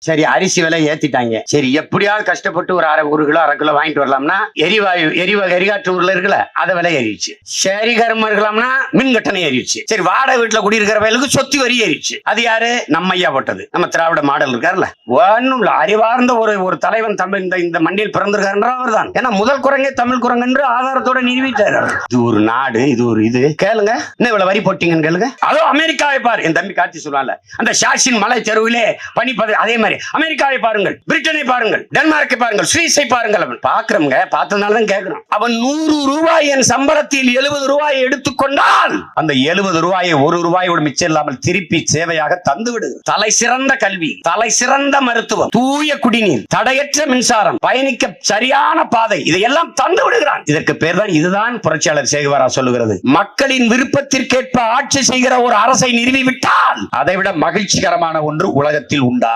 சரி அரிசி விலை ஏத்திட்டாங்க. சரி எப்படியாவது கஷ்டப்பட்டு ஒரு ஒரு கிலோ 1/2 கிலோ வாங்கிட்டு வரலாம்னா எரிகாற்று ஊர்ல இருக்குல்ல அத விலை ஏறிடுச்சு. சரி கரும இருக்கலாம்னா மின் கட்டணம் ஏறிடுச்சு. சரி வாடகை வீட்டுல குடியிருக்கிறவங்களுக்கு சொத்து வரி ஏறிடுச்சு. அது யாரு? நம்ம ஐயா போட்டது. நம்ம திராவிட மாடல் இருக்காருல்ல, ஒண்ணும் இல்ல, அறிவார்ந்த ஒரு தலைவன் தமிழ் இந்த மண்ணில் பிறந்திருக்காருன்ற அவர் தான். ஏன்னா முதல் குரங்கே தமிழ் குரங்கு என்று ஆதாரத்தோட நிரூபித்தார். இது ஒரு நாடு, இது ஒரு இது. கேளுங்க, என்ன இவ்வளவு வரி போட்டீங்கன்னு கேளுங்க. அதோ அமெரிக்காவை பாரு, என் தம்பி காட்சி சொல்லுவாங்க, அந்த ஷாஷின் மலை தெருவிலே பனிப்பது. அதே மாதிரி அமெரிக்காவை பாருங்கள், பிரிட்டனை பாருங்கள், டென்மார்க்கை பாருங்கள், சுவிஸை பாருங்கள். அவன் பாக்குறவங்க பார்த்ததுனாலதான் கேட்கிறோம். அவன் 100 ரூபாய் என் சம்பளத்தில் 70 ரூபாயை எடுத்துக்கொண்டால் அந்த 70 ரூபாயை 1 ரூபாயோடு மிச்சம் இல்லாமல் திருப்பி சேவையாக தந்து விடு. தலை சிறந்த கல்வி, தலை சிறந்த மருத்துவம், தூய குடிநீர், தடையற்ற மின்சாரம், பயணிக்க சரியான பாதை, இதையெல்லாம் தந்து விடுகிறான். இதற்கு பேர் தான், இதுதான் புரட்சியாளர் சேகுவாரா சொல்லுகிறது, மக்களின் விருப்பத்திற்கேற்ப ஆட்சி செய்கிற ஒரு அரசை நிறுவிவிட்டால் அதைவிட மகிழ்ச்சிகரமான ஒன்று உலகத்தில் உண்டா?